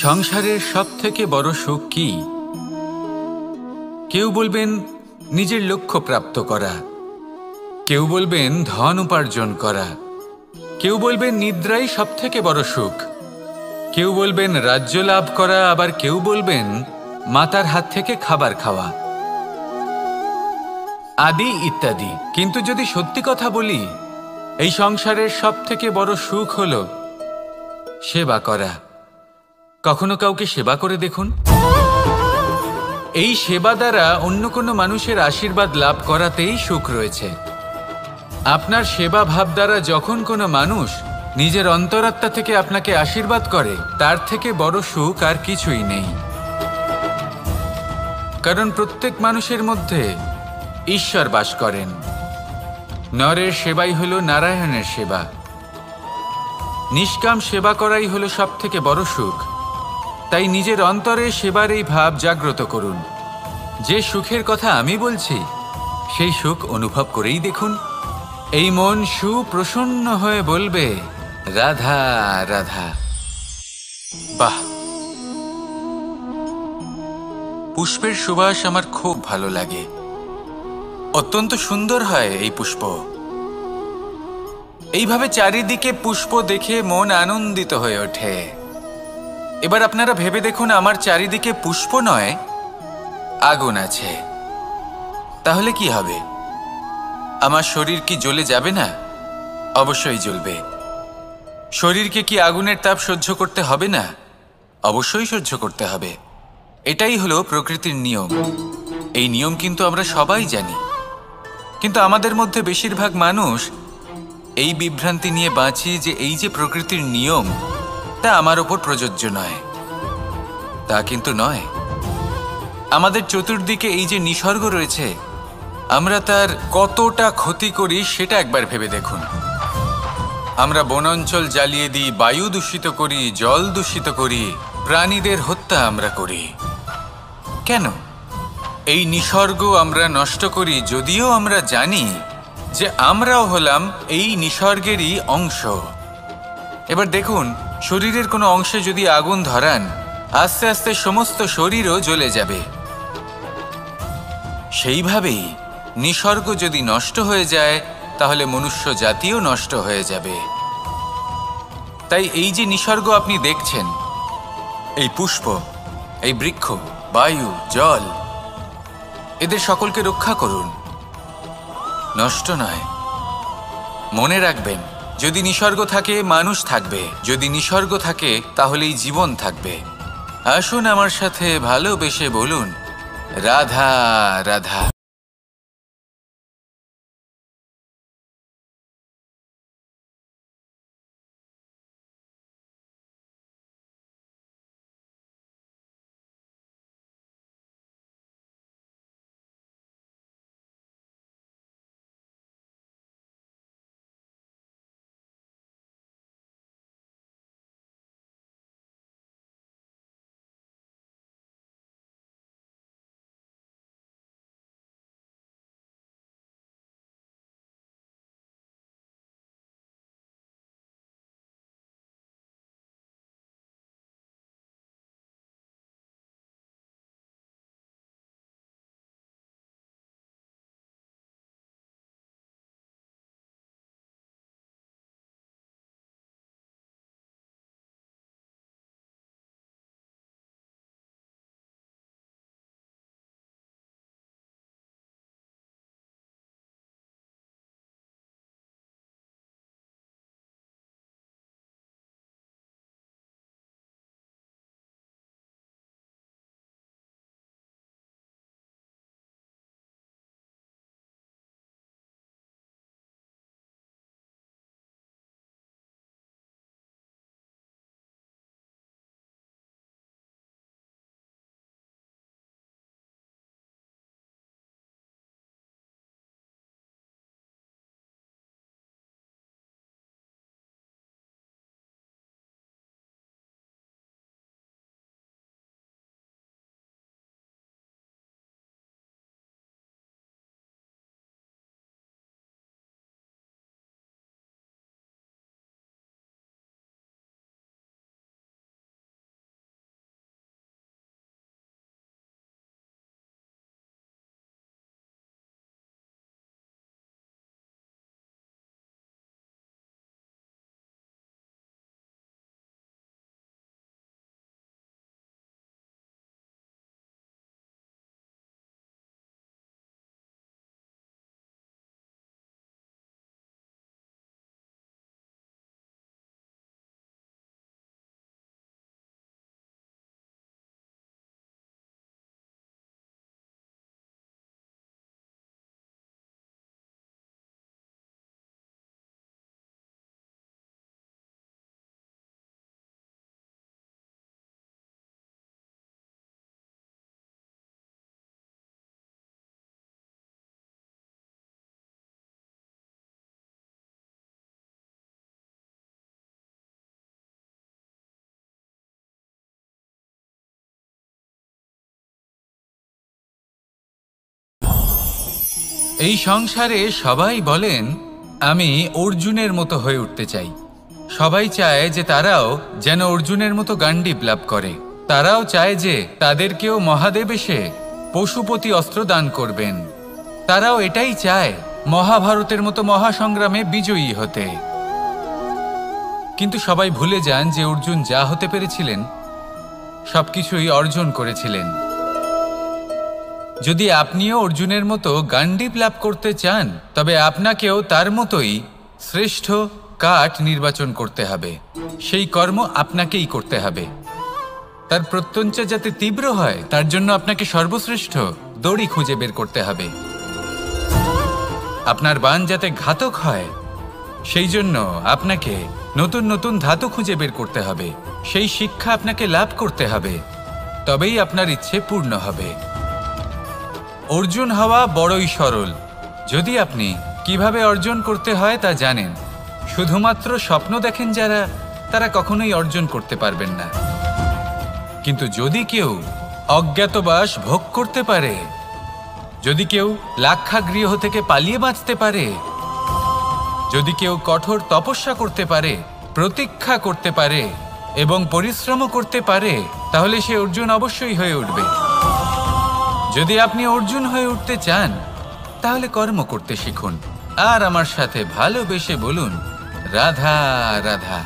সংসারের সবথেকে বড় সুখ কি? কেউ বলবেন নিজের লক্ষ্য প্রাপ্ত করা, কেউ বলবেন ধন উপার্জন করা, কেউ বলবেন নিদ্রাই সবথেকে বড় সুখ, কেউ বলবেন রাজ্য লাভ করা, আবার কেউ বলবেন মাতার হাত থেকে খাবার খাওয়া, আদি ইত্যাদি। কিন্তু যদি সত্যি কথা বলি, এই সংসারের সবথেকে বড় সুখ হলো সেবা করা। কখনো কাউকে সেবা করে দেখুন। এই সেবা দ্বারা অন্য কোনো মানুষের আশীর্বাদ লাভ করাতেই সুখ রয়েছে। আপনার সেবা ভাব দ্বারা যখন কোনো মানুষ নিজের অন্তরাত্মা থেকে আপনাকে আশীর্বাদ করে, তার থেকে বড় সুখ আর কিছুই নেই। কারণ প্রত্যেক মানুষের মধ্যে ঈশ্বর বাস করেন। নরের সেবাই হলো নারায়ণের সেবা। নিষ্কাম সেবা করাই হলো সবথেকে বড় সুখ। তাই নিজের অন্তরে সেবার এই ভাব জাগ্রত করুন। যে সুখের কথা আমি বলছি, সেই সুখ অনুভব করেই দেখুন। এই মন সুপ্রসন্ন হয়ে বলবে, রাধা রাধা। বাহ! পুষ্পের সুবাস আমার খুব ভালো লাগে। অত্যন্ত সুন্দর হয় এই পুষ্প। এইভাবে চারিদিকে পুষ্প দেখে মন আনন্দিত হয়ে ওঠে। এবার আপনারা ভেবে দেখুন, আমার চারিদিকে পুষ্প নয়, আগুন আছে। তাহলে কি হবে? আমার শরীর কি জ্বলে যাবে না? অবশ্যই জ্বলবে। শরীরকে কি আগুনের তাপ সহ্য করতে হবে না? অবশ্যই সহ্য করতে হবে। এটাই হলো প্রকৃতির নিয়ম। এই নিয়ম কিন্তু আমরা সবাই জানি, কিন্তু আমাদের মধ্যে বেশিরভাগ মানুষ এই বিভ্রান্তি নিয়ে বাঁচি যে এই যে প্রকৃতির নিয়ম, তা আমার ওপর প্রযোজ্য নয়। তা কিন্তু নয়। আমাদের চতুর্দিকে এই যে নিসর্গ রয়েছে, আমরা তার কতটা ক্ষতি করি সেটা একবার ভেবে দেখুন। আমরা বনাঞ্চল জ্বালিয়ে দিই, বায়ু দূষিত করি, জল দূষিত করি, প্রাণীদের হত্যা আমরা করি। কেন? এই নিসর্গ আমরা নষ্ট করি, যদিও আমরা জানি যে আমরাও হলাম এই নিসর্গেরই অংশ। এবার দেখুন, শরীরের কোনো অংশে যদি আগুন ধরান, আস্তে আস্তে সমস্ত শরীরও জ্বলে যাবে। সেইভাবেই নিসর্গ যদি নষ্ট হয়ে যায়, তাহলে মনুষ্য জাতিও নষ্ট হয়ে যাবে। তাই এই যে নিসর্গ আপনি দেখছেন, এই পুষ্প, এই বৃক্ষ, বায়ু, জল, এদের সকলকে রক্ষা করুন, নষ্ট নয়। মনে রাখবেন, যদি নিসর্গ থাকে মানুষ থাকবে, যদি নিসর্গ থাকে তাহলেই জীবন থাকবে। আসুন আমার সাথে ভালোবেসে বলুন, রাধা রাধা। এই সংসারে সবাই বলেন আমি অর্জুনের মতো হয়ে উঠতে চাই। সবাই চায় যে তারাও যেন অর্জুনের মতো গান্ডীব লাভ করে। তারাও চায় যে তাদেরকেও মহাদেব এসে পশুপতি অস্ত্র দান করবেন। তারাও এটাই চায় মহাভারতের মতো মহাসংগ্রামে বিজয়ী হতে। কিন্তু সবাই ভুলে যান যে অর্জুন যা হতে পেরেছিলেন সবকিছুই অর্জন করেছিলেন। যদি আপনিও অর্জুনের মতো গান্ডীব লাভ করতে চান তবে আপনাকেও তার মতোই শ্রেষ্ঠ কাঠ নির্বাচন করতে হবে। সেই কর্ম আপনাকেই করতে হবে। তার প্রত্যঞ্চা যাতে তীব্র হয় তার জন্য আপনাকে সর্বশ্রেষ্ঠ দড়ি খুঁজে বের করতে হবে। আপনার বাণ যাতে ঘাতক হয় সেই জন্য আপনাকে নতুন নতুন ধাতু খুঁজে বের করতে হবে। সেই শিক্ষা আপনাকে লাভ করতে হবে, তবেই আপনার ইচ্ছে পূর্ণ হবে। অর্জুন হওয়া বড়ই সরল যদি আপনি কিভাবে অর্জন করতে হয় তা জানেন। শুধুমাত্র স্বপ্ন দেখেন যারা, তারা কখনোই অর্জন করতে পারবেন না। কিন্তু যদি কেউ অজ্ঞাতবাস ভোগ করতে পারে, যদি কেউ লাক্ষাগৃহ থেকে পালিয়ে বাঁচতে পারে, যদি কেউ কঠোর তপস্যা করতে পারে, প্রতীক্ষা করতে পারে এবং পরিশ্রম করতে পারে, তাহলে সে অর্জুন অবশ্যই হয়ে উঠবে। যদি আপনি অর্জুন হয়ে উঠতে চান তাহলে কর্ম করতে শিখুন আর আমার সাথে ভালোবেসে বলুন রাধা রাধা।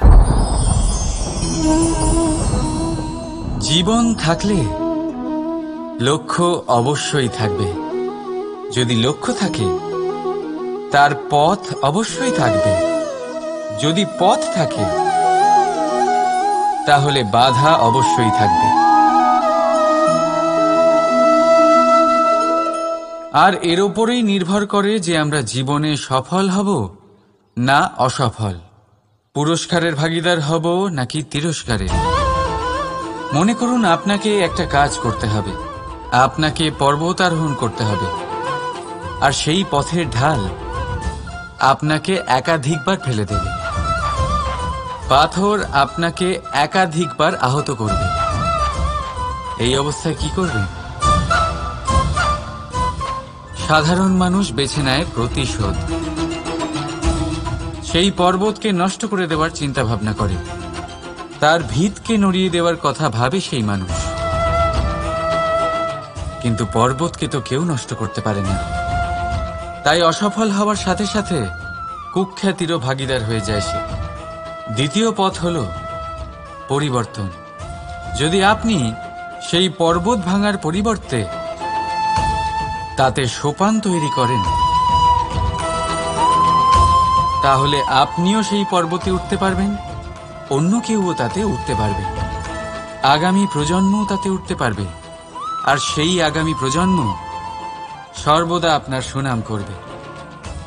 জীবন থাকলে লক্ষ্য অবশ্যই থাকবে। যদি লক্ষ্য থাকে তার পথ অবশ্যই থাকবে। যদি পথ থাকে তাহলে বাধা অবশ্যই থাকবে। আর এর ওপরেই নির্ভর করে যে আমরা জীবনে সফল হব না অসফল, পুরস্কারের ভাগীদার হব নাকি তিরস্কারের। মনে করুন আপনাকে একটা কাজ করতে হবে, আপনাকে পর্বত আরোহণ করতে হবে, আর সেই পথের ঢাল আপনাকে একাধিকবার ফেলে দেবে। পাথর আপনাকে একাধিকবার আহত করবে। এই অবস্থায় কি করবেন? সাধারণ মানুষ বেছে নেয় প্রতিশোধ। সেই পর্বতকে নষ্ট করে দেওয়ার চিন্তা ভাবনা করে, তার ভিতকে নড়িয়ে দেওয়ার কথা ভাবে সেই মানুষ। কিন্তু পর্বতকে তো কেউ নষ্ট করতে পারে না। তাই অসফল হওয়ার সাথে সাথে কুখ্যাতিরও ভাগীদার হয়ে যায় সে। দ্বিতীয় পথ হল পরিবর্তন। যদি আপনি সেই পর্বত ভাঙার পরিবর্তে তাতে সোপান তৈরি করেন, তাহলে আপনিও সেই পর্বতে উঠতে পারবেন, অন্য কেউও তাতে উঠতে পারবে, আগামী প্রজন্মও তাতে উঠতে পারবে, আর সেই আগামী প্রজন্ম সর্বদা আপনার সুনাম করবে।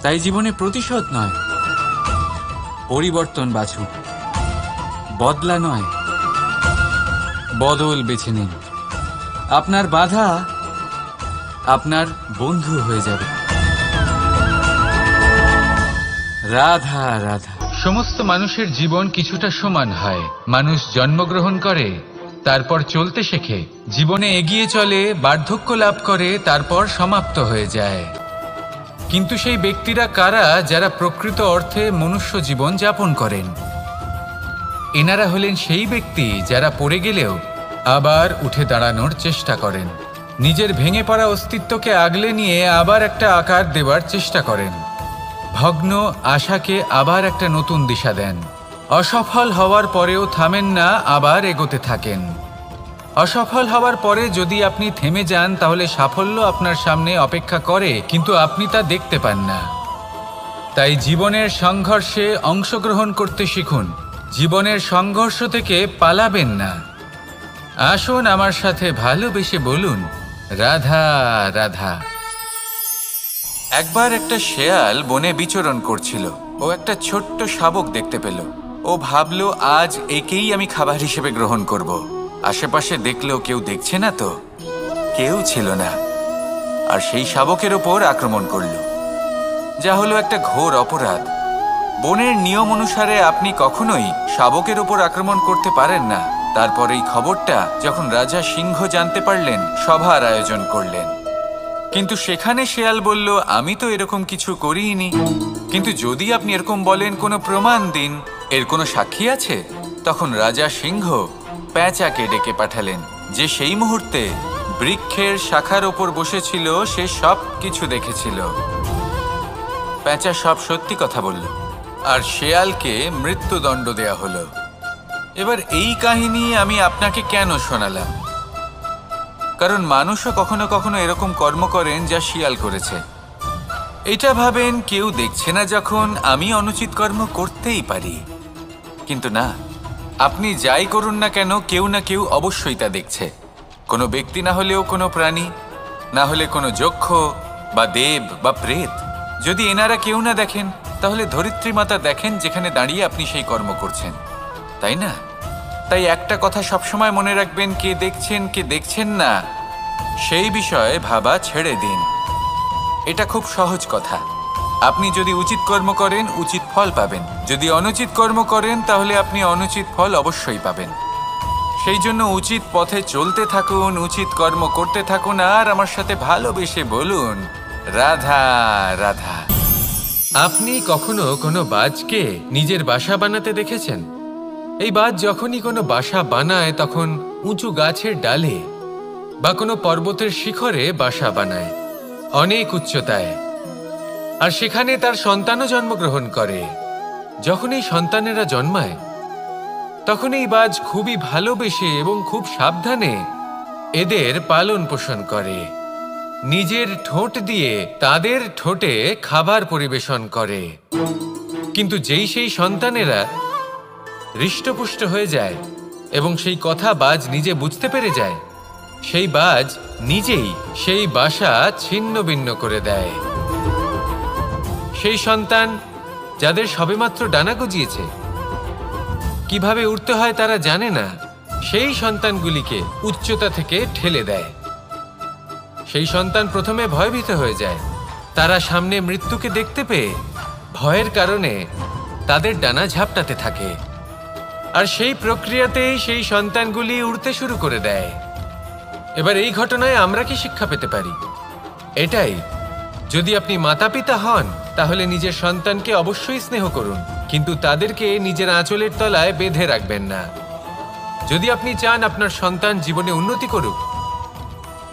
তাই জীবনে প্রতিশোধ নয়, পরিবর্তন বাছুন। বদলা নয়, বদল বেছে নিন। আপনার বাধা আপনার বন্ধু হয়ে যাবে। রাধা রাধা। সমস্ত মানুষের জীবন কিছুটা সমান হয়। মানুষ জন্মগ্রহণ করে, তারপর চলতে শেখে, জীবনে এগিয়ে চলে, বার্ধক্য লাভ করে, তারপর সমাপ্ত হয়ে যায়। কিন্তু সেই ব্যক্তিরা কারা যারা প্রকৃত অর্থে মনুষ্য জীবন যাপন করেন? এনারা হলেন সেই ব্যক্তি যারা পড়ে গেলেও আবার উঠে দাঁড়ানোর চেষ্টা করেন, নিজের ভেঙে পড়া অস্তিত্বকে আগলে নিয়ে আবার একটা আকার দেওয়ার চেষ্টা করেন, ভগ্ন আশাকে আবার একটা নতুন দিশা দেন। অসফল হওয়ার পরেও থামেন না, আবার এগোতে থাকেন। অসফল হওয়ার পরে যদি আপনি থেমে যান তাহলে সাফল্য আপনার সামনে অপেক্ষা করে, কিন্তু আপনি তা দেখতে পান না। তাই জীবনের সংঘর্ষে অংশগ্রহণ করতে শিখুন। জীবনের সংঘর্ষ থেকে পালাবেন না। আসুন আমার সাথে ভালোবেসে বলুন রাধা রাধা। একবার একটা শেয়াল বনে বিচরণ করছিল। ও একটা ছোট্ট শাবক দেখতে পেল। ও ভাবল, আজ একেই আমি খাবার হিসেবে গ্রহণ করব। আশেপাশে দেখলো কেউ দেখছে না তো, কেউ ছিল না, আর সেই শাবকের ওপর আক্রমণ করল, যা হলো একটা ঘোর অপরাধ। বনের নিয়ম অনুসারে আপনি কখনোই শাবকের ওপর আক্রমণ করতে পারেন না। তারপর এই খবরটা যখন রাজা সিংহ জানতে পারলেন, সভার আয়োজন করলেন। কিন্তু সেখানে শেয়াল বলল, আমি তো এরকম কিছু করিনি। কিন্তু যদি আপনি এরকম বলেন, কোনো প্রমাণ দিন, এর কোনো সাক্ষী আছে? তখন রাজা সিংহ পেঁচাকে ডেকে পাঠালেন, যে সেই মুহূর্তে বৃক্ষের শাখার ওপর বসেছিল, সে সব কিছু দেখেছিল। পেঁচা সব সত্যি কথা বলল, আর শেয়ালকে মৃত্যুদণ্ড দেয়া হলো। এবার এই কাহিনী আমি আপনাকে কেন শোনালাম? কারণ মানুষও কখনো কখনো এরকম কর্ম করেন যা শিয়াল করেছে। এটা ভাবেন কেউ দেখছে না, যখন আমি অনুচিত কর্ম করতেই পারি। কিন্তু না, আপনি যাই করুন না কেন, কেউ না কেউ অবশ্যই তা দেখছে। কোনো ব্যক্তি না হলেও কোনো প্রাণী, না হলে কোনো যক্ষ বা দেব বা প্রেত। যদি এনারা কেউ না দেখেন, তাহলে ধরিত্রী মাতা দেখেন, যেখানে দাঁড়িয়ে আপনি সেই কর্ম করছেন, তাই না? তাই একটা কথা সবসময় মনে রাখবেন, কে দেখছেন কে দেখছেন না সেই বিষয়ে ভাবা ছেড়ে দিন। এটা খুব সহজ কথা। আপনি যদি উচিত কর্ম করেন, উচিত ফল পাবেন। যদি অনুচিত কর্ম করেন, তাহলে আপনি অনুচিত ফল অবশ্যই পাবেন। সেই জন্য উচিত পথে চলতে থাকুন, উচিত কর্ম করতে থাকুন, আর আমার সাথে ভালোবেসে বলুন, রাধা রাধা। আপনি কখনো কোনো বাজকে নিজের বাসা বানাতে দেখেছেন? এই বাজ যখনই কোনো বাসা বানায়, তখন উঁচু গাছের ডালে বা কোনো পর্বতের শিখরে বাসা বানায়, অনেক উচ্চতায়। আর সেখানে তার সন্তানও জন্মগ্রহণ করে। যখন এই সন্তানেরা জন্মায়, তখন এই বাজ খুবই ভালোবেসে এবং খুব সাবধানে এদের পালন পোষণ করে। নিজের ঠোঁট দিয়ে তাদের ঠোঁটে খাবার পরিবেশন করে। কিন্তু যেই সেই সন্তানেরা হৃষ্টপুষ্ট হয়ে যায় এবং সেই কথা বাজ নিজে বুঝতে পেরে যায়, সেই বাজ নিজেই সেই বাসা ছিন্ন ভিন্ন করে দেয়। সেই সন্তান যাদের সবেমাত্র ডানা গজিয়েছে, কিভাবে উড়তে হয় তারা জানে না, সেই সন্তানগুলিকে উচ্চতা থেকে ঠেলে দেয়। সেই সন্তান প্রথমে ভয়ভীত হয়ে যায়। তারা সামনে মৃত্যুকে দেখতে পেয়ে ভয়ের কারণে তাদের ডানা ঝাপটাতে থাকে। আর সেই প্রক্রিয়াতেই সেই সন্তানগুলি উড়তে শুরু করে দেয়। এবার এই ঘটনায় আমরা কি শিক্ষা পেতে পারি? এটাই, যদি আপনি মাতা পিতা হন, তাহলে নিজের সন্তানকে অবশ্যই স্নেহ করুন, কিন্তু তাদেরকে নিজের আঁচলের তলায় বেঁধে রাখবেন না। যদি আপনি চান আপনার সন্তান জীবনে উন্নতি করুক,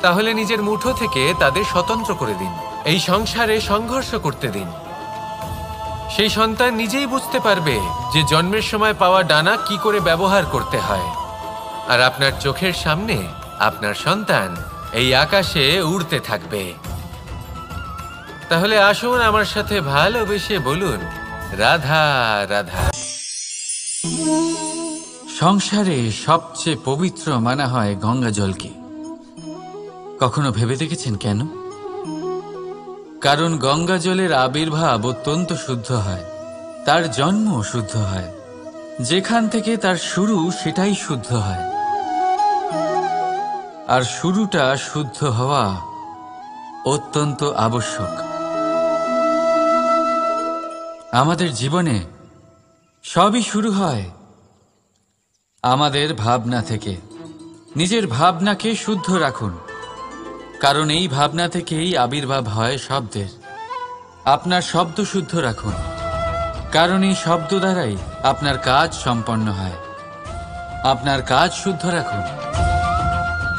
তাহলে নিজের মুঠো থেকে তাদের স্বতন্ত্র করে দিন। এই সংসারে সংঘর্ষ করতে দিন। সেই সন্তান নিজেই বুঝতে পারবে যে জন্মের সময় পাওয়া ডানা কি করে ব্যবহার করতে হয়। আর আপনার চোখের সামনে আপনার সন্তান এই আকাশে উড়তে থাকবে। তাহলে আসুন আমার সাথে ভালোবেসে বলুন, রাধা রাধা। সংসারে সবচেয়ে পবিত্র মানা হয় গঙ্গা জলকে। কখনো ভেবে দেখেছেন কেন? কারণ গঙ্গা জলের আবির্ভাব অত্যন্ত শুদ্ধ হয়, তার জন্ম শুদ্ধ হয়, যেখান থেকে তার শুরু সেটাই শুদ্ধ হয়। আর শুরুটা শুদ্ধ হওয়া অত্যন্ত আবশ্যক। আমাদের জীবনে সবই শুরু হয় আমাদের ভাবনা থেকে। নিজের ভাবনাকে শুদ্ধ রাখুন, কারণ এই ভাবনা থেকেই আবির্ভাব হয় শব্দের। আপনার শব্দ শুদ্ধ রাখুন, কারণ এই শব্দ দ্বারাই আপনার কাজ সম্পন্ন হয়। আপনার কাজ শুদ্ধ রাখুন,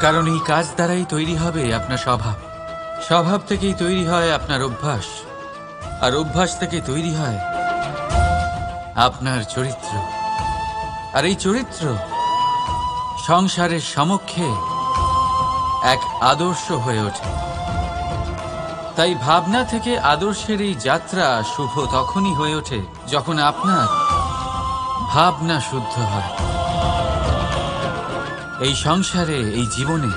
কারণ এই কাজ দ্বারাই তৈরি হবে আপনার স্বভাব। স্বভাব থেকেই তৈরি হয় আপনার অভ্যাস, আর অভ্যাস থেকে তৈরি হয় আপনার চরিত্র। আর এই চরিত্র সংসারের সমক্ষে এক আদর্শ হয়ে ওঠে। তাই ভাবনা থেকে আদর্শের এই যাত্রা শুভ তখনই হয়ে ওঠে যখন আপনার ভাবনা শুদ্ধ হয়। এই সংসারে, এই জীবনে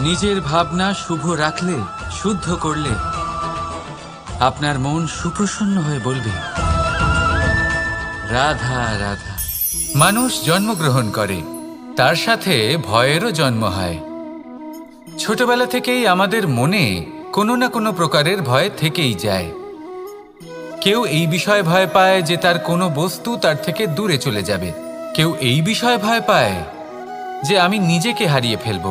নিজের ভাবনা শুভ রাখলে, শুদ্ধ করলে আপনার মন সুপ্রসন্ন হয়ে বলবে, রাধা রাধা। মানুষ জন্মগ্রহণ করে, তার সাথে ভয়েরও জন্ম হয়। ছোটবেলা থেকেই আমাদের মনে কোনো না কোনো প্রকারের ভয় থেকেই যায়। কেউ এই বিষয়ে ভয় পায় যে তার কোনো বস্তু তার থেকে দূরে চলে যাবে। কেউ এই বিষয়ে ভয় পায় যে আমি নিজেকে হারিয়ে ফেলব।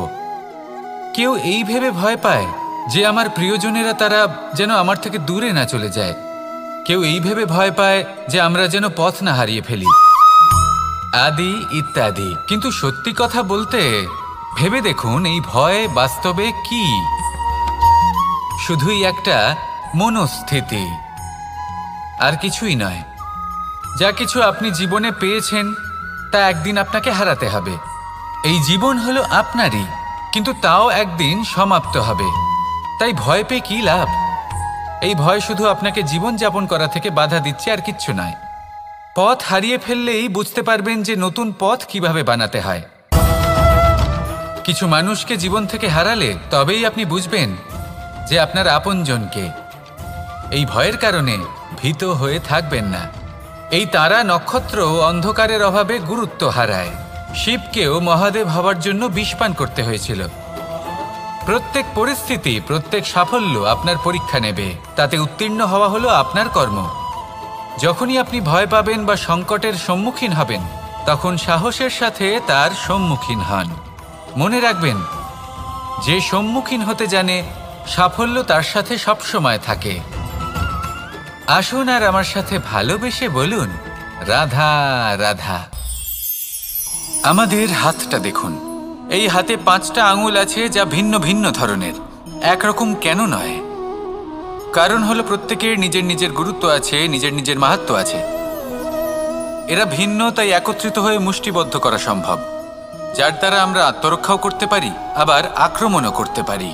কেউ এই ভেবে ভয় পায় যে আমার প্রিয়জনেরা তারা যেন আমার থেকে দূরে না চলে যায়। কেউ এই ভেবে ভয় পায় যে আমরা যেন পথ না হারিয়ে ফেলি, আদি ইত্যাদি। কিন্তু সত্যি কথা বলতে ভেবে দেখুন, এই ভয় বাস্তবে কি? শুধুই একটা মনস্থিতি, আর কিছুই নয়। যা কিছু আপনি জীবনে পেয়েছেন তা একদিন আপনাকে হারাতে হবে। এই জীবন হলো আপনারই, কিন্তু তাও একদিন সমাপ্ত হবে। তাই ভয় পেয়ে কি লাভ? এই ভয় শুধু আপনাকে জীবনযাপন করা থেকে বাধা দিচ্ছে, আর কিচ্ছু নয়। পথ হারিয়ে ফেললেই বুঝতে পারবেন যে নতুন পথ কিভাবে বানাতে হয়। কিছু মানুষকে জীবন থেকে হারালে তবেই আপনি বুঝবেন যে আপনার আপনজনকে। এই ভয়ের কারণে ভীত হয়ে থাকবেন না। এই তারা নক্ষত্র অন্ধকারের অভাবে গুরুত্ব হারায়। শিবকেও মহাদেব হওয়ার জন্য বিষপান করতে হয়েছিল। প্রত্যেক পরিস্থিতি, প্রত্যেক সাফল্য আপনার পরীক্ষা নেবে। তাতে উত্তীর্ণ হওয়া হলো আপনার কর্ম। যখনই আপনি ভয় পাবেন বা সংকটের সম্মুখীন হবেন, তখন সাহসের সাথে তার সম্মুখীন হন। মনে রাখবেন, যে সম্মুখীন হতে জানে সাফল্য তার সাথে সবসময় থাকে। আসুন আর আমার সাথে ভালোবেসে বলুন, রাধা রাধা। আমাদের হাতটা দেখুন। এই হাতে 5টা আঙুল আছে, যা ভিন্ন ভিন্ন ধরনের। একরকম কেন নয়? কারণ হলো প্রত্যেকের নিজের নিজের গুরুত্ব আছে, নিজের নিজের মাহাত্ম্য আছে। এরা ভিন্ন, তাই একত্রিত হয়ে মুষ্টিবদ্ধ করা সম্ভব, যার দ্বারা আমরা আত্মরক্ষাও করতে পারি, আবার আক্রমণও করতে পারি।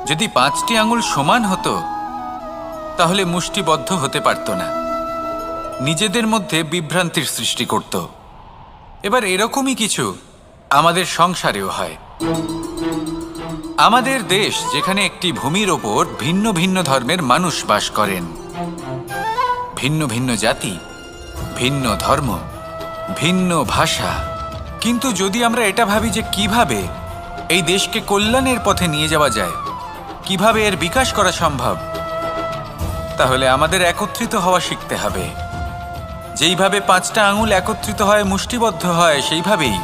যদি 5টি আঙুল সমান হতো তাহলে মুষ্টিবদ্ধ হতে পারত না, নিজেদের মধ্যে বিভ্রান্তির সৃষ্টি করত। এবার এরকমই কিছু আমাদের সংসারেও হয়। আমাদের দেশ, যেখানে একটি ভূমির ওপর ভিন্ন ভিন্ন ধর্মের মানুষ বাস করেন, ভিন্ন ভিন্ন জাতি, ভিন্ন ধর্ম, ভিন্ন ভাষা। কিন্তু যদি আমরা এটা ভাবি যে কিভাবে এই দেশকে কল্যাণের পথে নিয়ে যাওয়া যায়, কিভাবে এর বিকাশ করা সম্ভব, তাহলে আমাদের একত্রিত হওয়া শিখতে হবে। যেইভাবে 5টা আঙুল একত্রিত হয়, মুষ্টিবদ্ধ হয়, সেইভাবেই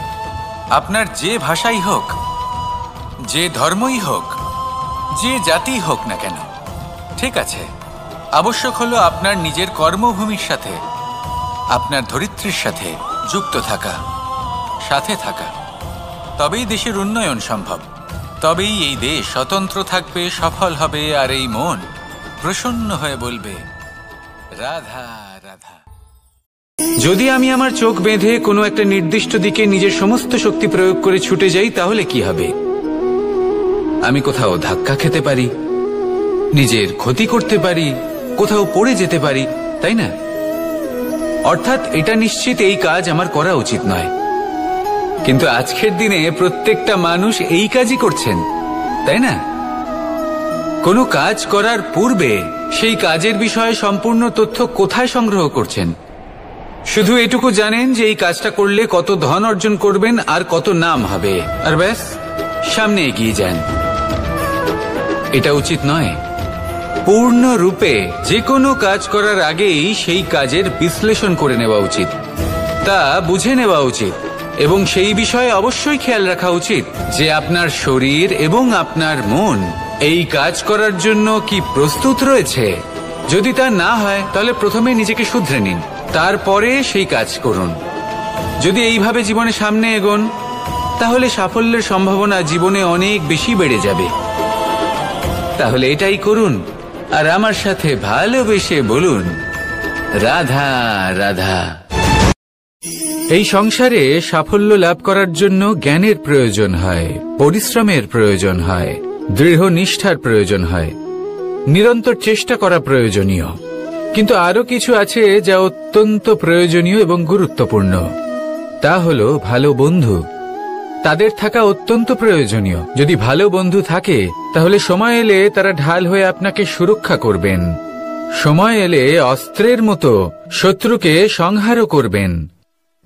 আপনার যে ভাষাই হোক, যে ধর্মই হোক, যে জাতি হোক না কেন, ঠিক আছে, আবশ্যক হলো আপনার নিজের কর্মভূমির সাথে, আপনার ধরিত্রীর সাথে যুক্ত থাকা, সাথে থাকা। তবেই দেশের উন্নয়ন সম্ভব। তবেই এই দেশ স্বতন্ত্র থাকবে, সফল হবে, আর এই মন প্রসন্ন হয়ে বলবে, রাধা রাধা। যদি আমি আমার চোখ বেঁধে কোনো একটা নির্দিষ্ট দিকে নিজের সমস্ত শক্তি প্রয়োগ করে ছুটে যাই, তাহলে কি হবে? আমি কোথাও ধাক্কা খেতে পারি, নিজের ক্ষতি করতে পারি, কোথাও পড়ে যেতে পারি, তাই না? অর্থাৎ এটা নিশ্চিত এই কাজ আমার করা উচিত নয়। কিন্তু আজকের দিনে প্রত্যেকটা মানুষ এই কাজই করছেন, তাই না? কোনো কাজ করার পূর্বে সেই কাজের বিষয়ে সম্পূর্ণ তথ্য কোথায় সংগ্রহ করছেন? শুধু এটুকু জানেন যে এই কাজটা করলে কত ধন অর্জন করবেন আর কত নাম হবে, আর ব্যাস সামনে এগিয়ে যান। এটা উচিত নয়। পূর্ণরূপে যে কোনো কাজ করার আগেই সেই কাজের বিশ্লেষণ করে নেওয়া উচিত, তা বুঝে নেওয়া উচিত, এবং সেই বিষয়ে অবশ্যই খেয়াল রাখা উচিত যে আপনার শরীর এবং আপনার মন এই কাজ করার জন্য কি প্রস্তুত রয়েছে। যদি তা না হয়, তাহলে প্রথমে নিজেকে শুধরে নিন, তারপরে সেই কাজ করুন। যদি এইভাবে জীবনে সামনে এগোন, তাহলে সাফল্যের সম্ভাবনা জীবনে অনেক বেশি বেড়ে যাবে। তাহলে এটাই করুন, আর আমার সাথে ভালোবেসে বলুন, রাধা রাধা। এই সংসারে সাফল্য লাভ করার জন্য জ্ঞানের প্রয়োজন হয়, পরিশ্রমের প্রয়োজন হয়, দৃঢ় নিষ্ঠার প্রয়োজন হয়, নিরন্তর চেষ্টা করা প্রয়োজনীয়। কিন্তু আরো কিছু আছে যা অত্যন্ত প্রয়োজনীয় এবং গুরুত্বপূর্ণ। তা হলো ভালো বন্ধু। তাদের থাকা অত্যন্ত প্রয়োজনীয়। যদি ভালো বন্ধু থাকে, তাহলে সময় এলে তারা ঢাল হয়ে আপনাকে সুরক্ষা করবেন। সময় এলে অস্ত্রের মতো শত্রুকে সংহারও করবেন।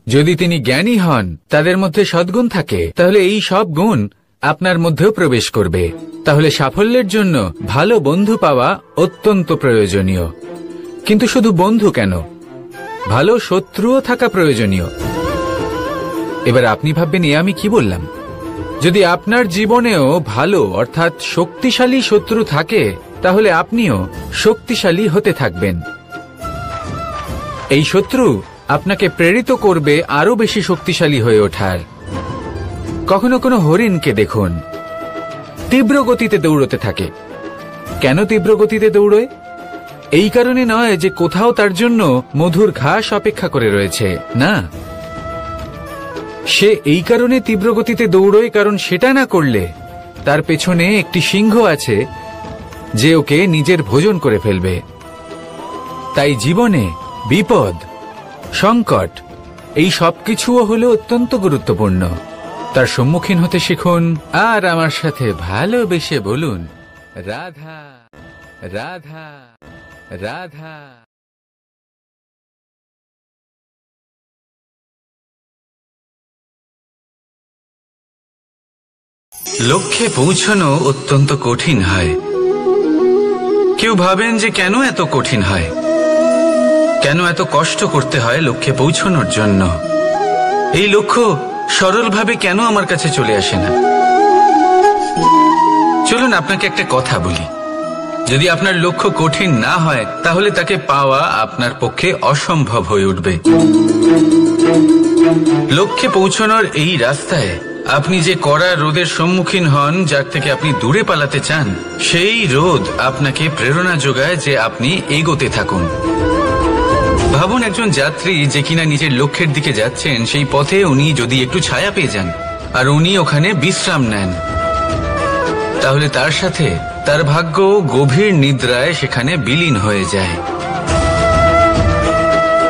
যদি তিনি জ্ঞানী হন, তাদের মধ্যে সদ্গুণ থাকে, তাহলে এই সব গুণ আপনার মধ্যেও প্রবেশ করবে। তাহলে সাফল্যের জন্য ভালো বন্ধু পাওয়া অত্যন্ত প্রয়োজনীয়। কিন্তু শুধু বন্ধু কেন, ভালো শত্রুও থাকা প্রয়োজনীয়। এবার আপনি ভাববেন, এ আমি কি বললাম? যদি আপনার জীবনেও ভালো অর্থাৎ শক্তিশালী শত্রু থাকে তাহলে আপনিও শক্তিশালী হতে থাকবেন। এই শত্রু আপনাকে প্রেরিত করবে আরো বেশি শক্তিশালী হয়ে ওঠার। কখনো কোনো হরিণকে দেখুন, তীব্র গতিতে দৌড়তে থাকে। কেন তীব্র গতিতে দৌড়য়? এই কারণে নয় যে কোথাও তার জন্য মধুর ঘাস অপেক্ষা করে রয়েছে, না, সে এই কারণে তীব্র গতিতে দৌড়য় কারণ সেটা না করলে তার পেছনে একটি সিংহ আছে যে ওকে নিজের ভোজন করে ফেলবে। তাই জীবনে বিপদ, সংকট এই সবকিছুও হলো অত্যন্ত গুরুত্বপূর্ণ। তার সম্মুখীন হতে শিখুন আর আমার সাথে ভালোবেসে বলুন, রাধা রাধা রাধা। লক্ষ্যে পৌঁছানো অত্যন্ত কঠিন হয়। কেউ ভাবেন যে কেন এত কঠিন হয়, কেন এত কষ্ট করতে হয় লক্ষ্যে পৌঁছানোর জন্য। এই লক্ষ্য সরলভাবে কেন আমার কাছে চলে আসে না? চলুন আপনাকে একটা কথা বলি, যদি আপনার লক্ষ্য কঠিন না হয় তাহলে তাকে পাওয়া আপনার পক্ষে অসম্ভব হয়ে উঠবে। লক্ষ্যে পৌঁছানোর এই রাস্তায় আপনি যে কড়া রোদের সম্মুখীন হন, যার থেকে আপনি দূরে পালাতে চান, সেই রোদ আপনাকে প্রেরণা যোগায় যে আপনি এগোতে থাকুন। ভাবুন একজন যাত্রী যে কিনা নিজের লক্ষ্যের দিকে যাচ্ছেন, সেই পথে উনি যদি একটু ছায়া পেয়ে যান আর উনি ওখানে বিশ্রাম নেন, তাহলে তার সাথে তার ভাগ্য গভীর নিদ্রায় সেখানে বিলীন হয়ে যায়।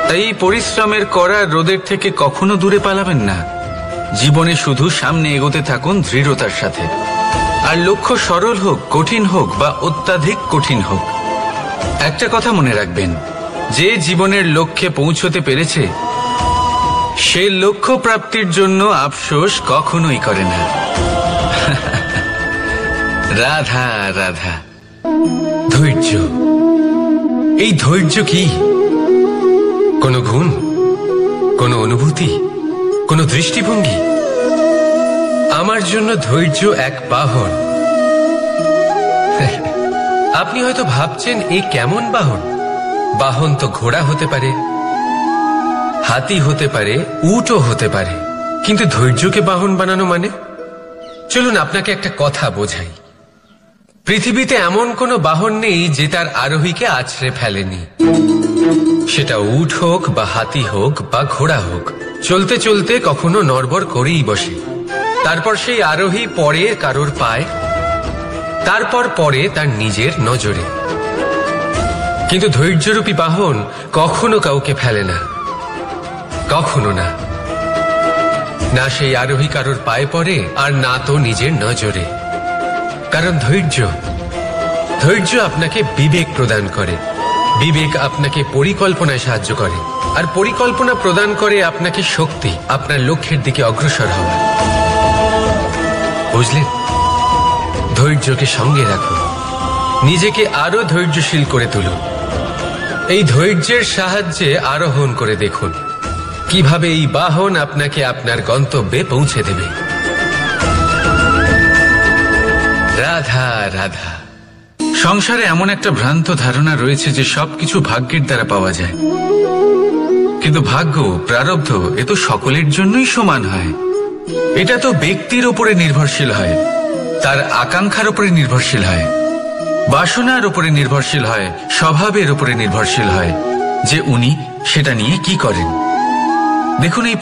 তাই পরিশ্রমের কড়া রোদের থেকে কখনো দূরে পালাবেন না। জীবনে শুধু সামনে এগোতে থাকুন দৃঢ়তার সাথে। আর লক্ষ্য সরল হোক, কঠিন হোক বা অত্যাধিক কঠিন হোক, একটা কথা মনে রাখবেন, যে জীবনের লক্ষ্যে পৌঁছতে পেরেছে সে লক্ষ্য প্রাপ্তির জন্য আফসোস কখনোই করে না। রাধা রাধা। ধৈর্য, এই ধৈর্য কি কোনো গুণ, কোনো অনুভূতি, কোনো দৃষ্টিভঙ্গি? আমার জন্য ধৈর্য এক বাহন। আপনি হয়তো ভাবছেন এই কেমন বাহন? বাহন তো ঘোড়া হতে পারে, হাতি হতে পারে, উটও হতে পারে, কিন্তু ধৈর্যকে বাহন বানানো মানে? চলুন আপনাকে একটা কথা বোঝাই। পৃথিবীতে এমন কোনো বাহন নেই যে তার আরোহীকে আছড়ে ফেলেনি। সেটা উট হোক বা হাতি হোক বা ঘোড়া হোক, চলতে চলতে কখনো নড়বড় করেই বসে। তারপর সেই আরোহী পড়ে কারোর পায়, তারপর পড়ে তার নিজের নজরে। কিন্তু ধৈর্যরূপী বাহন কখনো কাউকে ফেলে না, কখনো না। না সেই আরোহী কারোর পায়ে পড়ে আর না তো নিজের নজরে। কারণ ধৈর্য আপনাকে বিবেক প্রদান করে, বিবেক আপনাকে পরিকল্পনায় সাহায্য করে, আর পরিকল্পনা প্রদান করে আপনাকে শক্তি আপনার লক্ষ্যের দিকে অগ্রসর হওয়ার। বুঝলেন? ধৈর্যকে সঙ্গে রাখুন, নিজেকে আরো ধৈর্যশীল করে তুলুন। এই ধৈর্যের সাহায্যে আরোহণ করে দেখুন কিভাবে এই বাহন আপনাকে আপনার গন্তব্যে পৌঁছে দেবে। রাধা রাধা। সংসারে এমন একটা ভ্রান্ত ধারণা রয়েছে যে সবকিছু ভাগ্যের দ্বারা পাওয়া যায়, কিন্তু ভাগ্য, প্রারব্ধ এ তো সকলের জন্যই সমান হয়। এটা তো ব্যক্তির উপরে নির্ভরশীল হয়, তার আকাঙ্ক্ষার উপরে নির্ভরশীল হয়, বাসনার উপরে নির্ভরশীল হয়, স্বভাবের উপরে নির্ভরশীল হয় যে উনি সেটা নিয়ে কি করেন। দেখুন এই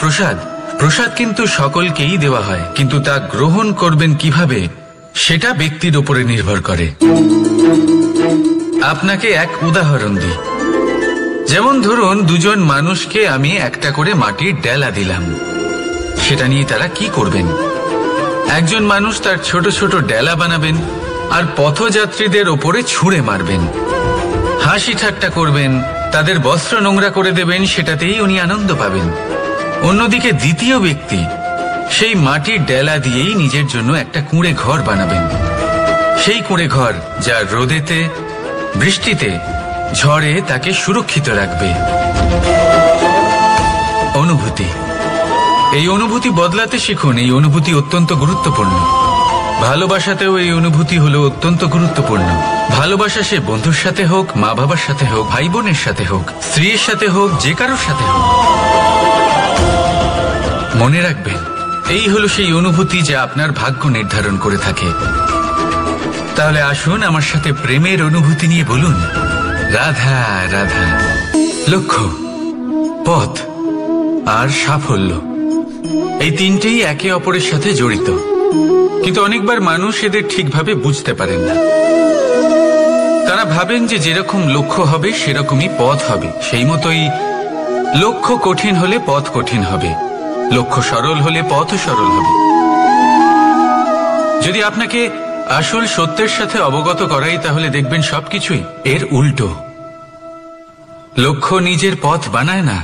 প্রসাদ কিন্তু সকলকেই দেওয়া হয়, কিন্তু তা গ্রহণ করবেন কিভাবে সেটা ব্যক্তির উপরে নির্ভর করে। আপনাকে এক উদাহরণ দিই। যেমন ধরুন দুজন মানুষকে আমি একটা করে মাটির ডেলা দিলাম, সেটা নিয়ে তারা কি করবেন? একজন মানুষ তার ছোট ছোট ডেলা বানাবেন আর পথযাত্রীদের ওপরে ছুঁড়ে মারবেন, হাসি ঠাট্টা করবেন, তাদের বস্ত্র নোংরা করে দেবেন, সেটাতেই উনি আনন্দ পাবেন। অন্যদিকে দ্বিতীয় ব্যক্তি সেই মাটির ডেলা দিয়েই নিজের জন্য একটা কুঁড়ে ঘর বানাবেন। সেই কুঁড়ে ঘর যা রোদেতে, বৃষ্টিতে, ঝড়ে তাকে সুরক্ষিত রাখবে। অনুভূতি, এই অনুভূতি বদলাতে শিখুন। এই অনুভূতি অত্যন্ত গুরুত্বপূর্ণ। ভালোবাসাতেও এই অনুভূতি হলো অত্যন্ত গুরুত্বপূর্ণ। ভালোবাসা সে বন্ধুর সাথে হোক, মা বাবার সাথে হোক, ভাই বোনের সাথে হোক, স্ত্রীর সাথে হোক, যে কারোর সাথে হোক। মনে রাখবেন, এই হলো সেই অনুভূতি যা আপনার ভাগ্য নির্ধারণ করে থাকে। তাহলে আসুন আমার সাথে প্রেমের অনুভূতি নিয়ে বলুন, রাধা রাধা। লক্ষ্য, পথ আর সাফল্য, এই তিনটেই একে অপরের সাথে জড়িত, কিন্তু অনেকবার মানুষ এদের ঠিকভাবে বুঝতে পারেন না। তারা ভাবেন যে যেরকম লক্ষ্য হবে সেরকমই পথ হবে, সেই মতোই লক্ষ্য কঠিন হলে পথ কঠিন হবে, লক্ষ্য সরল হলে পথও সরল হবে। যদি আপনাকে আসল সত্যের সাথে অবগত করাই, তাহলে দেখবেন সবকিছুই এর উল্টো। লক্ষ্য নিজের পথ বানায় না,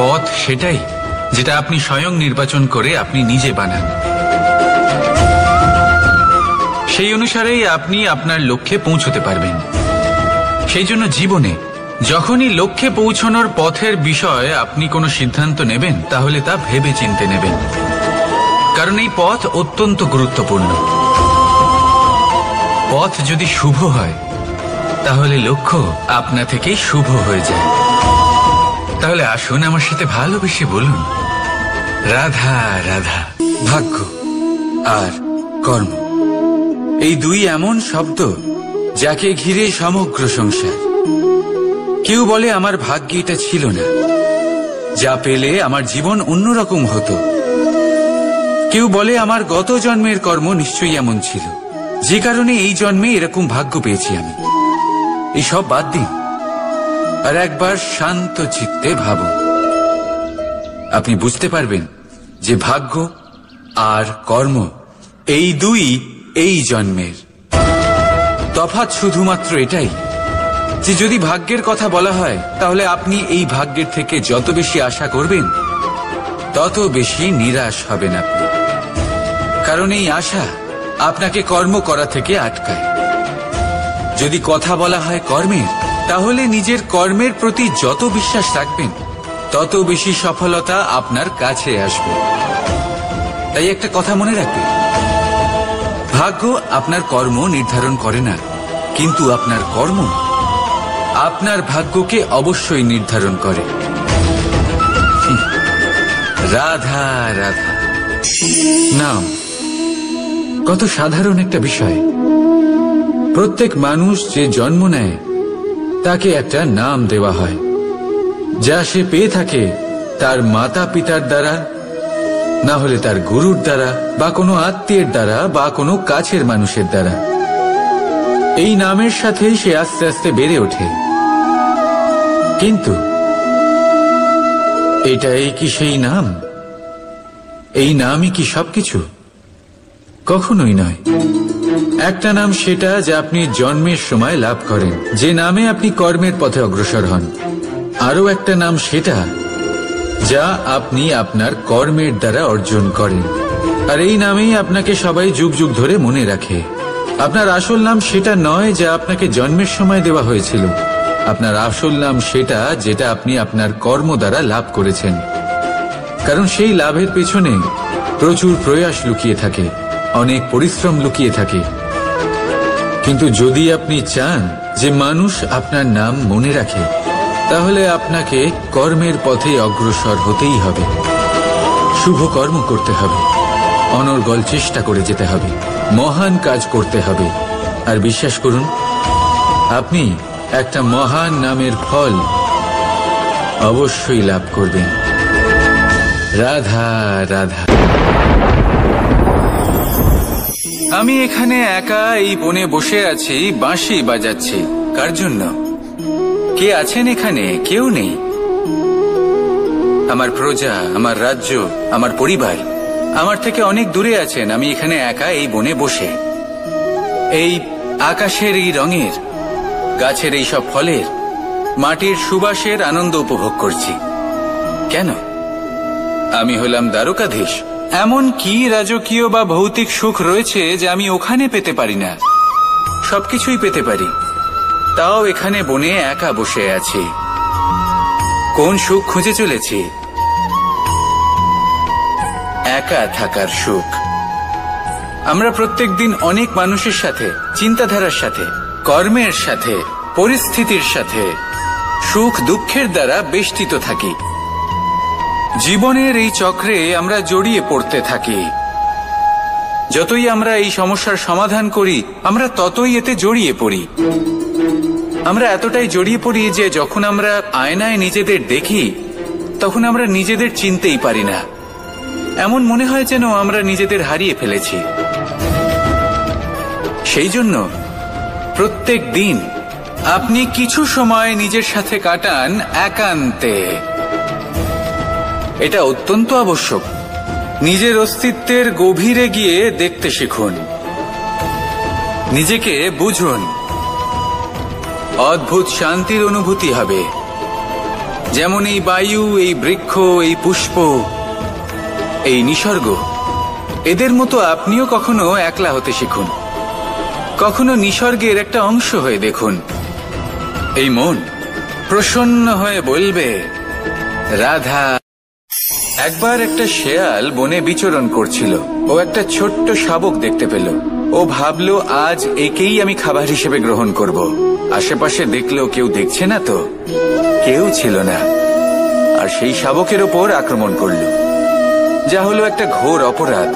পথ সেটাই যেটা আপনি স্বয়ং নির্বাচন করে আপনি নিজে বানান। সেই অনুসারেই আপনি আপনার লক্ষ্যে পৌঁছতে পারবেন। সেই জন্য জীবনে যখনই লক্ষ্যে পৌঁছানোর পথের বিষয়ে আপনি কোনো সিদ্ধান্ত নেবেন, তাহলে তা ভেবে চিন্তে নেবেন, কারণ এই পথ অত্যন্ত গুরুত্বপূর্ণ। পথ যদি শুভ হয়, তাহলে লক্ষ্য আপনা থেকেই শুভ হয়ে যায়। তাহলে আসুন আমার সাথে ভালোবেসে বলুন, রাধা রাধা। ভাগ্য আর কর্ম, এই দুই এমন শব্দ যাকে ঘিরে সমগ্র সংসার। কেউ বলে আমার ভাগ্যে এটা ছিল না, যা পেলে আমার জীবন অন্যরকম হতো। কেউ বলে আমার গত জন্মের কর্ম নিশ্চয়ই এমন ছিল, যে কারণে এই জন্মে এরকম ভাগ্য পেয়েছি আমি। এসব বাদ দিন আর একবার শান্ত চিত্তে ভাবুন। আপনি বুঝতে পারবেন যে ভাগ্য আর কর্ম এই দুই এই জন্মের। তফাৎ শুধুমাত্র এটাই যে যদি ভাগ্যের কথা বলা হয়, তাহলে আপনি এই ভাগ্যের থেকে যত বেশি আশা করবেন, তত বেশি নিরাশ হবেন আপনি, কারণ এই আশা আপনাকে কর্ম করা থেকে আটকায়। যদি কথা বলা হয় কর্মের, তাহলে নিজের কর্মের প্রতি যত বিশ্বাস রাখবেন, তত বেশি সফলতা আপনার কাছে আসবে। তাই একটা কথা মনে রাখবেন, ভাগ্য আপনার কর্ম নির্ধারণ করে না, কিন্তু আপনার কর্ম আপনার ভাগ্যকে অবশ্যই নির্ধারণ করে। রাধা রাধা। নাম কত সাধারণ একটা বিষয়। প্রত্যেক মানুষ যে জন্ম নেয়, তাকে একটা নাম দেওয়া হয়, যা সে পেয়ে থাকে তার মাতা পিতার দ্বারা, না হলে তার গুরুর দ্বারা, বা কোনো আত্মীয়ের দ্বারা, বা কোনো কাছের মানুষের দ্বারা। এই নামের সাথেই সে আস্তে আস্তে বেড়ে ওঠে। কিন্তু এটাই কি সেই নাম? এই নামই কি সবকিছু? কখনোই নয়। একটা নাম সেটা যা আপনি জন্মের সময় লাভ করেন, যে নামে আপনি কর্মের পথে অগ্রসর হন। আরও একটা নাম সেটা যা আপনি আপনার কর্মের দ্বারা অর্জন করেন, আর এই নামেই আপনাকে সবাই যুগ যুগ ধরে মনে রাখে। আপনার আসল নাম সেটা নয় যা আপনাকে জন্মের সময় দেওয়া হয়েছিল। আপনার আসল নাম সেটা যেটা আপনি আপনার কর্ম দ্বারা লাভ করেছেন, কারণ সেই লাভের পেছনে প্রচুর প্রয়াস লুকিয়ে থাকে, অনেক পরিশ্রম লুকিয়ে থাকে। কিন্তু যদি আপনি চান যে মানুষ আপনার নাম মনে রাখে, তাহলে আপনাকে কর্মের পথে অগ্রসর হতেই হবে, শুভ কর্ম করতে হবে, অনর্গল চেষ্টা করে যেতে হবে, মহান কাজ করতে হবে। আর বিশ্বাস করুন, আপনি একটা মহান নামের ফল অবশ্যই লাভ করবেন। রাধা রাধা। আমি এখানে একা এই বনে বসে আছি, বাঁশি বাজাচ্ছি। কার জন্য? কে আছেন এখানে? কেউ নেই। আমার প্রজা, আমার রাজ্য, আমার পরিবার আমার থেকে অনেক দূরে আছেন। আমি এখানে একা এই বনে বসে এই আকাশের এই রঙের, গাছের এই সব ফলের, মাটির সুবাসের আনন্দ উপভোগ করছি। কেন? আমি হলাম দ্বারকাধীশ। এমন কি রাজকীয় বা ভৌতিক সুখ রয়েছে যে আমি ওখানে পেতে পারি না? সবকিছুই পেতে পারি, তাও এখানে বনে একা বসে আছি। কোন সুখ খুঁজে চলেছি? একা থাকার সুখ। আমরা প্রত্যেকদিন অনেক মানুষের সাথে, চিন্তাধারার সাথে, কর্মের সাথে, পরিস্থিতির সাথে সুখ দুঃখের দ্বারা বেষ্টিত থাকি। জীবনের এই চক্রে আমরা জড়িয়ে পড়তে থাকি। যতই আমরা এই সমস্যার সমাধান করি, আমরা ততই এতে জড়িয়ে পড়ি। আমরা এতটাই জড়িয়ে পড়ি যে যখন আমরা আয়নায় নিজেদের দেখি, তখন আমরা নিজেদের চিনতেই পারি না। এমন মনে হয় যেন আমরা নিজেদের হারিয়ে ফেলেছি। সেই জন্য প্রত্যেক দিন আপনি কিছু সময় নিজের সাথে কাটান একান্তে। এটা অত্যন্ত আবশ্যক। নিজের অস্তিত্বের গভীরে গিয়ে দেখতে শিখুন, নিজেকে বুঝুন। অদ্ভুত শান্তির অনুভূতি হবে। যেমন এই বায়ু, এই বৃক্ষ, এই পুষ্প, এই নিসর্গ, এদের মতো আপনিও কখনো একলা হতে শিখুন। কখনো নিসর্গের একটা অংশ হয়ে দেখুন। এই মন প্রসন্ন হয়ে বলবে, রাধা। একবার একটা শেয়াল বনে বিচরণ করছিল। ও একটা ছোট্ট শাবক দেখতে পেল। ও ভাবলো, আজ একেই আমি খাবার হিসেবে গ্রহণ করব। আশেপাশে দেখলো কেউ দেখছে না তো, কেউ ছিল না। আর সেই শাবকের ওপর আক্রমণ করলো, যা হলো একটা ঘোর অপরাধ।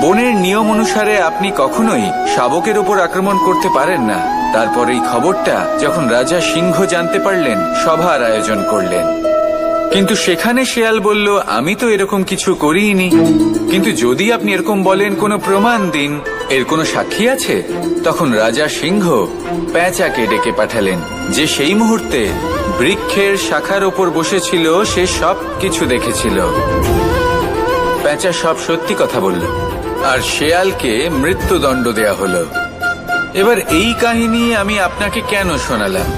বনের নিয়ম অনুসারে আপনি কখনোই শাবকের ওপর আক্রমণ করতে পারেন না। তারপর এই খবরটা যখন রাজা সিংহ জানতে পারলেন, সভার আয়োজন করলেন। কিন্তু সেখানে শেয়াল বলল, আমি তো এরকম কিছু করিনি। কিন্তু যদি আপনি এরকম বলেন, কোনো প্রমাণ দিন, এর কোনো সাক্ষী আছে? তখন রাজা সিংহ পেঁচাকে ডেকে পাঠালেন, যে সেই মুহূর্তে বৃক্ষের শাখার ওপর বসেছিল। সে সব কিছু দেখেছিল। পেঁচা সব সত্যি কথা বলল, আর শেয়ালকে মৃত্যুদণ্ড দেয়া হলো। এবার এই কাহিনী আমি আপনাকে কেন শোনালাম?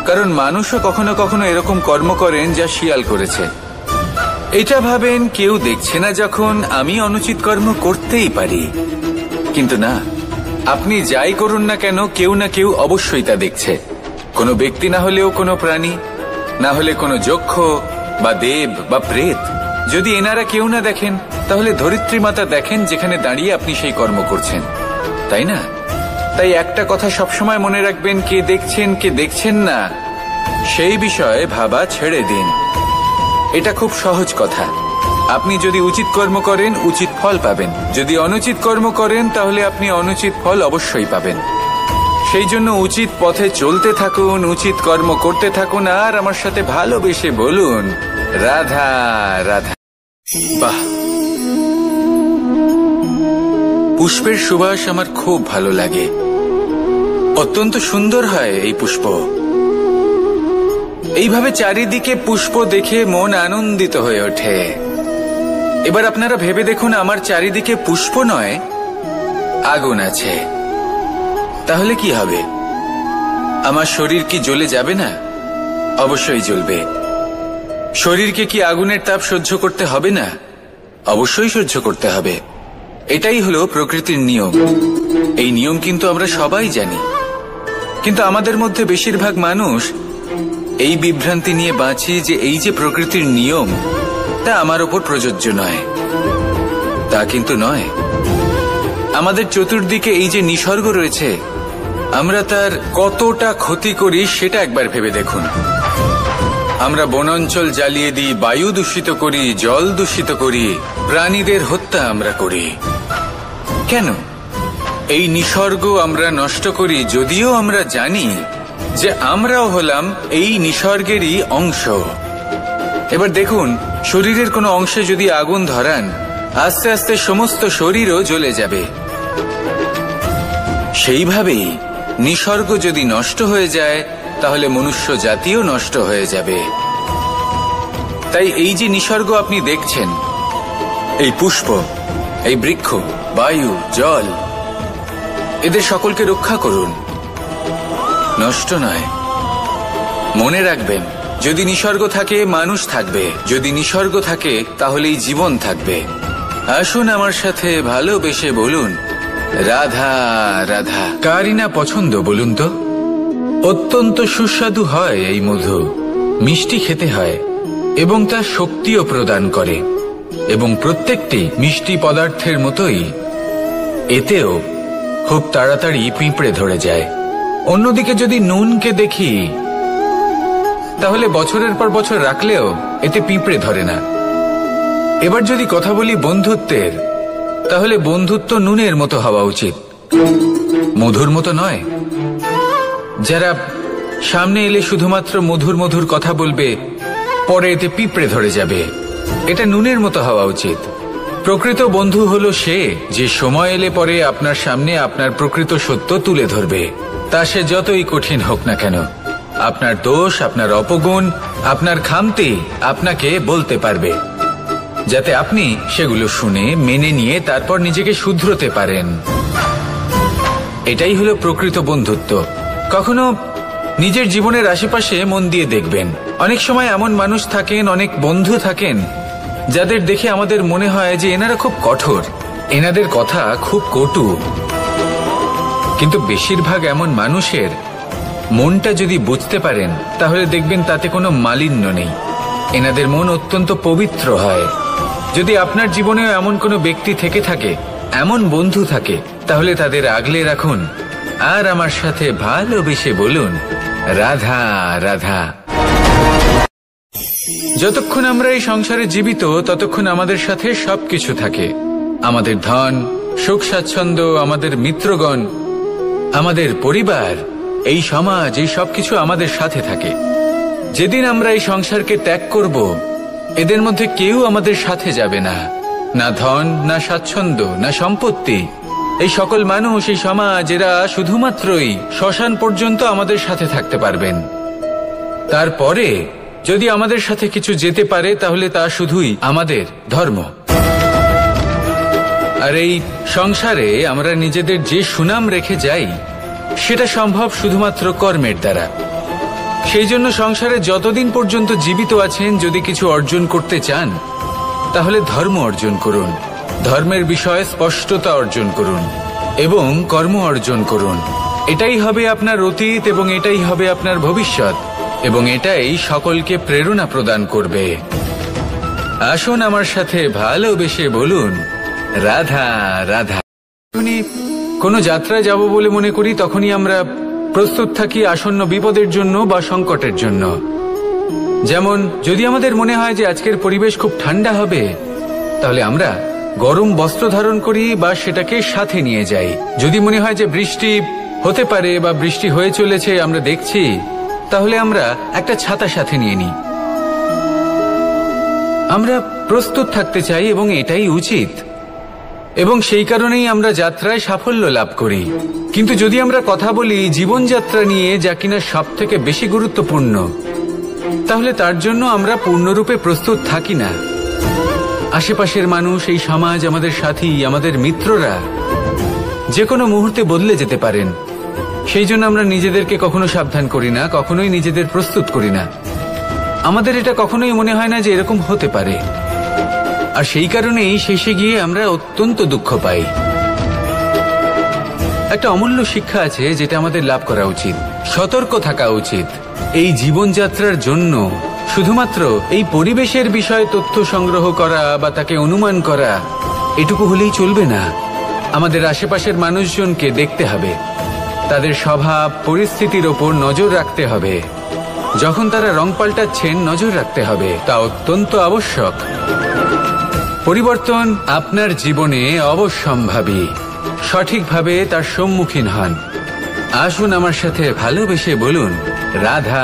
কারণ মানুষও কখনো কখনো এরকম কর্ম করেন যা শিয়াল করেছে। এটা ভাবেন কেউ দেখছে না, যখন আমি অনুচিত কর্ম করতেই পারি। কিন্তু না, আপনি যাই করুন না কেন, কেউ না কেউ অবশ্যই তা দেখছে। কোনো ব্যক্তি না হলেও কোনো প্রাণী, না হলে কোনো যক্ষ বা দেব বা প্রেত। যদি এনারা কেউ না দেখেন, তাহলে ধরিত্রী মাতা দেখেন, যেখানে দাঁড়িয়ে আপনি সেই কর্ম করছেন, তাই না? তাই একটা কথা সবসময় মনে রাখবেন, কে দেখছেন কে দেখছেন না সেই বিষয়ে ভাবা ছেড়ে দিন। এটা খুব সহজ কথা। আপনি যদি উচিত কর্ম করেন, উচিত ফল পাবেন। যদি অনুচিত কর্ম করেন, তাহলে আপনি অনুচিত ফল অবশ্যই পাবেন। সেই জন্য উচিত পথে চলতে থাকুন, উচিত কর্ম করতে থাকুন, আর আমার সাথে ভালোবেসে বলুন, রাধা রাধা। বাহ, পুষ্পের সুবাস আমার খুব ভালো লাগে। অত্যন্ত সুন্দর হয় এই পুষ্প। এইভাবে চারিদিকে পুষ্প দেখে মন আনন্দিত হয়ে ওঠে। এবার আপনারা ভেবে দেখুন, আমার চারিদিকে পুষ্প নয়, আগুন আছে। তাহলে কি হবে? আমার শরীর কি জ্বলে যাবে না? অবশ্যই জ্বলবে। শরীরকে কি আগুনের তাপ সহ্য করতে হবে না? অবশ্যই সহ্য করতে হবে। এটাই হলো প্রকৃতির নিয়ম। এই নিয়ম কিন্তু আমরা সবাই জানি, কিন্তু আমাদের মধ্যে বেশিরভাগ মানুষ এই বিভ্রান্তি নিয়ে বাঁচি যে এই যে প্রকৃতির নিয়ম, তা আমার ওপর প্রযোজ্য নয়। তা কিন্তু নয়। আমাদের চতুর্দিকে এই যে নিসর্গ রয়েছে, আমরা তার কতটা ক্ষতি করি সেটা একবার ভেবে দেখুন। আমরা বনাঞ্চল জ্বালিয়ে দিই, বায়ু দূষিত করি, জল দূষিত করি, প্রাণীদের হত্যা আমরা করি। কেন? এই নিসর্গ আমরা নষ্ট করি, যদিও আমরা জানি যে আমরাও হলাম এই নিসর্গেরই অংশ। এবার দেখুন, শরীরের কোনো অংশে যদি আগুন ধরান, আস্তে আস্তে সমস্ত শরীরও জ্বলে যাবে। সেইভাবেই নিসর্গ যদি নষ্ট হয়ে যায়, তাহলে মনুষ্য জাতিও নষ্ট হয়ে যাবে। তাই এই যে নিসর্গ আপনি দেখছেন, এই পুষ্প, এই বৃক্ষ, বায়ু, জল, এদের সকলকে রক্ষা করুন, নষ্ট নয়। মনে রাখবেন, যদি নিসর্গ থাকে মানুষ থাকবে, যদি নিসর্গ থাকে তাহলেই জীবন থাকবে। আসুন আমার সাথে ভালোবেসে বলুন, রাধা রাধা। কারই না পছন্দ বলুন তো? অত্যন্ত সুস্বাদু হয় এই মধু, মিষ্টি খেতে হয় এবং তা শক্তিও প্রদান করে। এবং প্রত্যেকটি মিষ্টি পদার্থের মতোই এতেও খুব তাড়াতাড়ি পিঁপড়ে ধরে যায়। অন্যদিকে যদি নুনকে দেখি, তাহলে বছরের পর বছর রাখলেও এতে পিঁপড়ে ধরে না। এবার যদি কথা বলি বন্ধুত্বের, তাহলে বন্ধুত্ব নুনের মতো হওয়া উচিত, মধুর মতো নয়। যারা সামনে এলে শুধুমাত্র মধুর মধুর কথা বলবে, পরে এতে পিঁপড়ে ধরে যাবে। এটা নুনের মতো হওয়া উচিত। প্রকৃত বন্ধু হলো সে যে সময় এলে পরে আপনার সামনে আপনার প্রকৃত সত্য তুলে ধরবে, তা সে যতই কঠিন হোক না কেন। আপনার দোষ, আপনার অপগুণ, আপনার খামতি আপনাকে বলতে পারবে, যাতে আপনি সেগুলো শুনে মেনে নিয়ে তারপর নিজেকে শুধরোতে পারেন। এটাই হলো প্রকৃত বন্ধুত্ব। কখনো নিজের জীবনের আশেপাশে মন দিয়ে দেখবেন, অনেক সময় এমন মানুষ থাকেন, অনেক বন্ধু থাকেন, যাদের দেখে আমাদের মনে হয় যে এনারা খুব কঠোর, এনাদের কথা খুব কটু। কিন্তু বেশিরভাগ এমন মানুষের মনটা যদি বুঝতে পারেন, তাহলে দেখবেন তাতে কোনো মালিন্য নেই। এনাদের মন অত্যন্ত পবিত্র হয়। যদি আপনার জীবনেও এমন কোনো ব্যক্তি থেকে থাকে, এমন বন্ধু থাকে, তাহলে তাদের আগলে রাখুন আর আমার সাথে ভালোবেসে বলুন, রাধা রাধা। যতক্ষণ আমরা এই সংসারে জীবিত, ততক্ষণ আমাদের সাথে সবকিছু থাকে। আমাদের ধন, সুখ স্বাচ্ছন্দ্য, আমাদের মিত্রগণ, আমাদের পরিবার, এই সমাজ, এই সবকিছু আমাদের সাথে থাকে। যেদিন আমরা এই সংসারকে ত্যাগ করব, এদের মধ্যে কেউ আমাদের সাথে যাবে না, না ধন, না স্বাচ্ছন্দ্য, না সম্পত্তি। এই সকল মানুষ, এই সমাজ, এরা শুধুমাত্রই শ্মশান পর্যন্ত আমাদের সাথে থাকতে পারবেন। তারপরে যদি আমাদের সাথে কিছু যেতে পারে, তাহলে তা শুধুই আমাদের ধর্ম। আর এই সংসারে আমরা নিজেদের যে সুনাম রেখে যাই, সেটা সম্ভব শুধুমাত্র কর্মের দ্বারা। সেই জন্য সংসারে যতদিন পর্যন্ত জীবিত আছেন, যদি কিছু অর্জন করতে চান, তাহলে ধর্ম অর্জন করুন, ধর্মের বিষয়ে স্পষ্টতা অর্জন করুন এবং কর্ম অর্জন করুন। এটাই হবে আপনার অতীত এবং এটাই হবে আপনার ভবিষ্যৎ, এবং এটাই সকলকে প্রেরণা প্রদান করবে। আসুন আমার সাথে ভালোবেসে বলুন, রাধা রাধা। কোনো যাত্রায় যাব বলে মনে করি, তখনই আমরা প্রস্তুত থাকি আসন্ন বিপদের জন্য বা সংকটের জন্য। যেমন যদি আমাদের মনে হয় যে আজকের পরিবেশ খুব ঠান্ডা হবে, তাহলে আমরা গরম বস্ত্র ধারণ করি বা সেটাকে সাথে নিয়ে যাই। যদি মনে হয় যে বৃষ্টি হতে পারে বা বৃষ্টি হয়ে চলেছে, আমরা দেখছি, তাহলে আমরা একটা ছাতা সাথে নিয়ে নিই। আমরা প্রস্তুত থাকতে চাই এবং এটাই উচিত, এবং সেই কারণেই আমরা যাত্রায় সাফল্য লাভ করি। কিন্তু যদি আমরা কথা বলি জীবনযাত্রা নিয়ে, যা কিনা সব থেকে বেশি গুরুত্বপূর্ণ, তাহলে তার জন্য আমরা পূর্ণরূপে প্রস্তুত থাকি না। আশেপাশের মানুষ, এই সমাজ, আমাদের সাথী, আমাদের মিত্ররা যে কোনো মুহূর্তে বদলে যেতে পারেন। সেই জন্য আমরা নিজেদেরকে কখনো সাবধান করি না, কখনোই নিজেদের প্রস্তুত করি না। আমাদের এটা কখনোই মনে হয় না যে এরকম হতে পারে, আর সেই কারণেই শেষে গিয়ে আমরা অত্যন্ত দুঃখ পাই। একটা অমূল্য শিক্ষা আছে যেটা আমাদের লাভ করা উচিত, সতর্ক থাকা উচিত। এই জীবনযাত্রার জন্য শুধুমাত্র এই পরিবেশের বিষয়ে তথ্য সংগ্রহ করা বা তাকে অনুমান করা, এটুকু হলেই চলবে না। আমাদের আশেপাশের মানুষজনকে দেখতে হবে, তাদের স্বভাব, পরিস্থিতির ওপর নজর রাখতে হবে। যখন তারা রং পাল্টাচ্ছেন, নজর রাখতে হবে, তা অত্যন্ত আবশ্যক। পরিবর্তন আপনার জীবনে অবশ্যম্ভাবী, সঠিকভাবে তার সম্মুখীন হন। আসুন আমার সাথে ভালোবেসে বলুন, রাধা।